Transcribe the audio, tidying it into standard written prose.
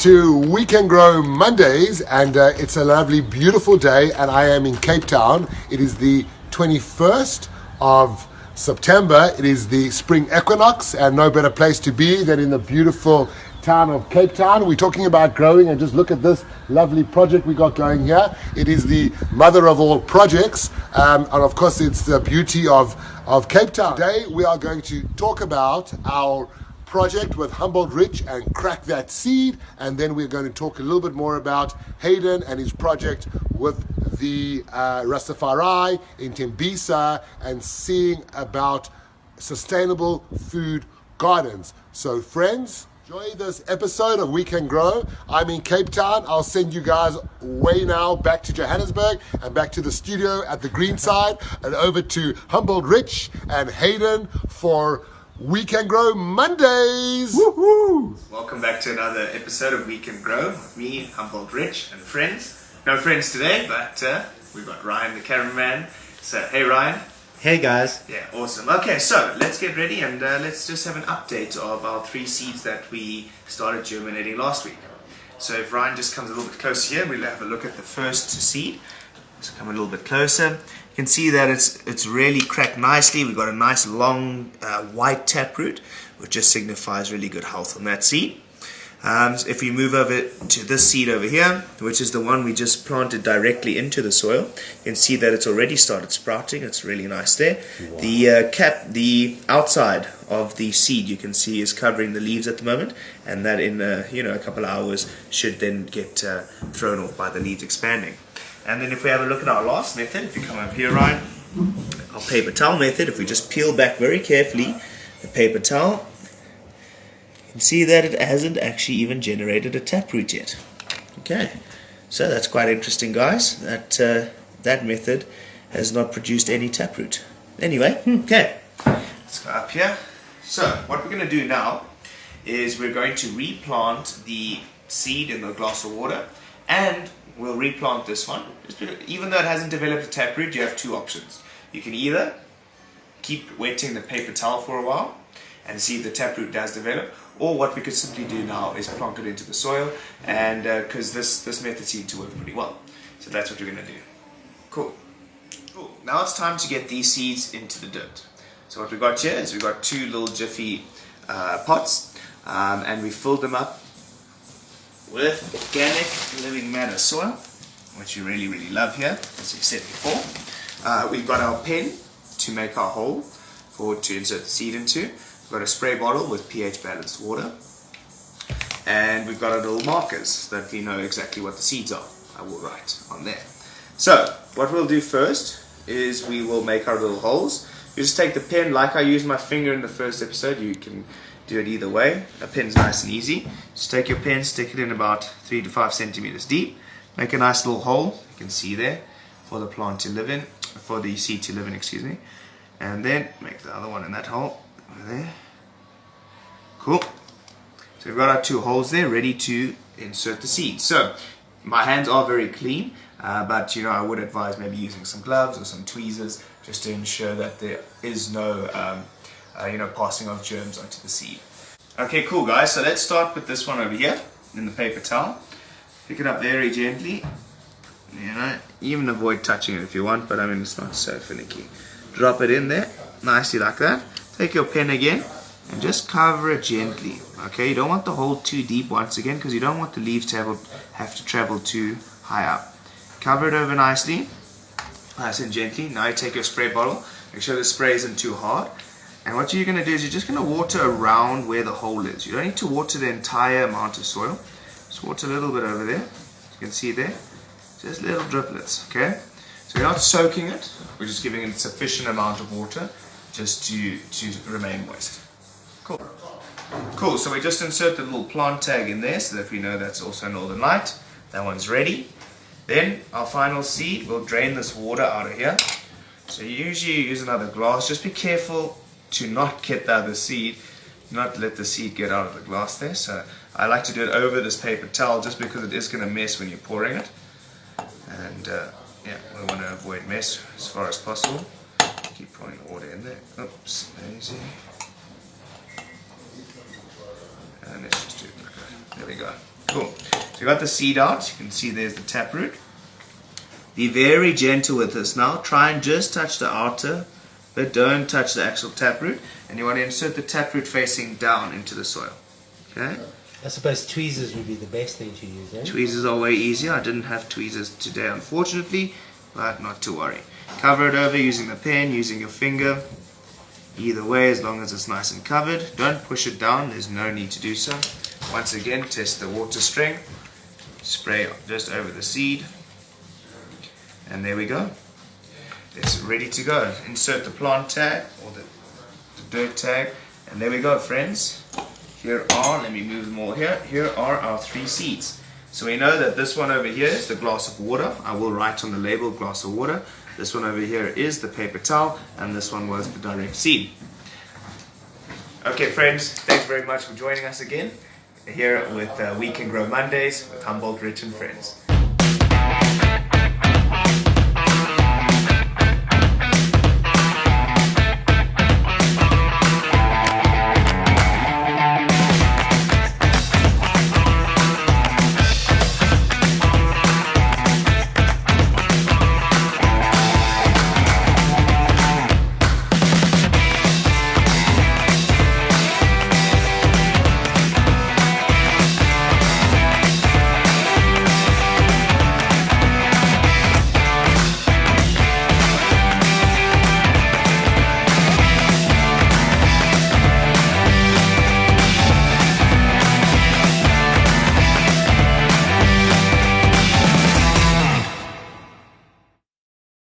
to We Can Grow Mondays, and it's a lovely, beautiful day, and I am in Cape Town. It is the 21st of September. It is the spring equinox, and no better place to be than in the beautiful town of Cape Town. We're talking about growing, and just look at this lovely project we got going here. It is the mother of all projects, and of course it's the beauty of Cape Town. Today we are going to talk about our project with Humboldt Rich and Crack That Seed, and then we're going to talk a little bit more about Hayden and his project with the Rastafari in Tembisa and seeing about sustainable food gardens. So friends, enjoy this episode of We Can Grow. I'm in Cape Town. I'll send you guys way now back to Johannesburg and back to the studio at the green side and over to Humboldt Rich and Hayden for We Can Grow Mondays. Woohoo! Welcome back to another episode of We Can Grow with me, Humboldt Rich, and friends. No friends today, but we've got Ryan, the cameraman. So, hey Ryan. Hey guys. Yeah, awesome. Okay, so let's get ready and let's just have an update of our 3 seeds that we started germinating last week. So if Ryan just comes a little bit closer here, we'll have a look at the first seed. Just come a little bit closer. You can see that it's really cracked nicely. We've got a nice long white taproot, which just signifies really good health on that seed. So if we move over to this seed over here, which is the one we just planted directly into the soil, you can see that it's already started sprouting. It's really nice there. Wow. The outside of the seed, you can see, is covering the leaves at the moment, and that in a couple of hours should then get thrown off by the leaves expanding. And then if we have a look at our last method, if you come over here, Ryan, our paper towel method, if we just peel back very carefully the paper towel, you can see that it hasn't actually even generated a taproot yet. Okay, so that's quite interesting, guys, that that method has not produced any taproot. Anyway, okay, let's go up here. So what we're going to do now is we're going to replant the seed in the glass of water, and we'll replant this one. Even though it hasn't developed a taproot, you have 2 options. You can either keep wetting the paper towel for a while and see if the taproot does develop, or what we could simply do now is plonk it into the soil, and because this method seemed to work pretty well. So that's what we're going to do. Cool. Now it's time to get these seeds into the dirt. So what we've got here is we've got 2 little jiffy pots, and we filled them up with organic living matter soil, which we really, really love here, as we said before. We've got our pen to make our hole to insert the seed into. We've got a spray bottle with pH balanced water, and we've got our little markers so that we know exactly what the seeds are. I will write on there. So what we'll do first is we will make our little holes. You just take the pen, like I used my finger in the first episode. You can do it either way. A pen's nice and easy. Just take your pen, stick it in about 3 to 5 centimeters deep, make a nice little hole, you can see there, for the plant to live in, for the seed to live in, excuse me. And then make the other one in that hole over there. Cool. So we've got our 2 holes there ready to insert the seed. So my hands are very clean, but I would advise maybe using some gloves or some tweezers just to ensure that there is no passing of germs onto the seed. Okay, cool guys, so let's start with this one over here in the paper towel. Pick it up very gently, even avoid touching it if you want, but I mean it's not so finicky. Drop it in there, nicely like that. Take your pen again and just cover it gently. Okay, you don't want the hole too deep once again, because you don't want the leaves to have to travel too high up. Cover it over nicely, nice and gently. Now you take your spray bottle, make sure the spray isn't too hard. And what you're going to do is you're just going to water around where the hole is. You don't need to water the entire amount of soil. Just water a little bit over there. You can see there. Just little driplets, okay? So we're not soaking it. We're just giving it sufficient amount of water just to remain moist. Cool. Cool, so we just insert the little plant tag in there so that we know that's also Northern Light. That one's ready. Then our final seed, we'll drain this water out of here. So you usually use another glass. Just be careful to not get the other seed, not let the seed get out of the glass there. So I like to do it over this paper towel just because it is going to mess when you're pouring it. And yeah, we want to avoid mess as far as possible. Keep pouring water in there. Oops, easy. And let's just do it like that. There we go. Cool. So you got the seed out. You can see there's the taproot. Be very gentle with this now. Try and just touch the outer, but don't touch the actual taproot. And you want to insert the taproot facing down into the soil. Okay? I suppose tweezers would be the best thing to use, eh? Tweezers are way easier. I didn't have tweezers today, unfortunately, but not to worry. Cover it over using the pen, using your finger. Either way, as long as it's nice and covered. Don't push it down. There's no need to do so. Once again, test the water strength. Spray just over the seed. And there we go. It's ready to go. Insert the plant tag or the dirt tag. And there we go, friends. Here are, let me move them all here. Here are our 3 seeds. So we know that this one over here is the glass of water. I will write on the label glass of water. This one over here is the paper towel. And this one was the direct seed. Okay, friends. Thanks very much for joining us again here with We Can Grow Mondays with Humboldt Rich and Friends.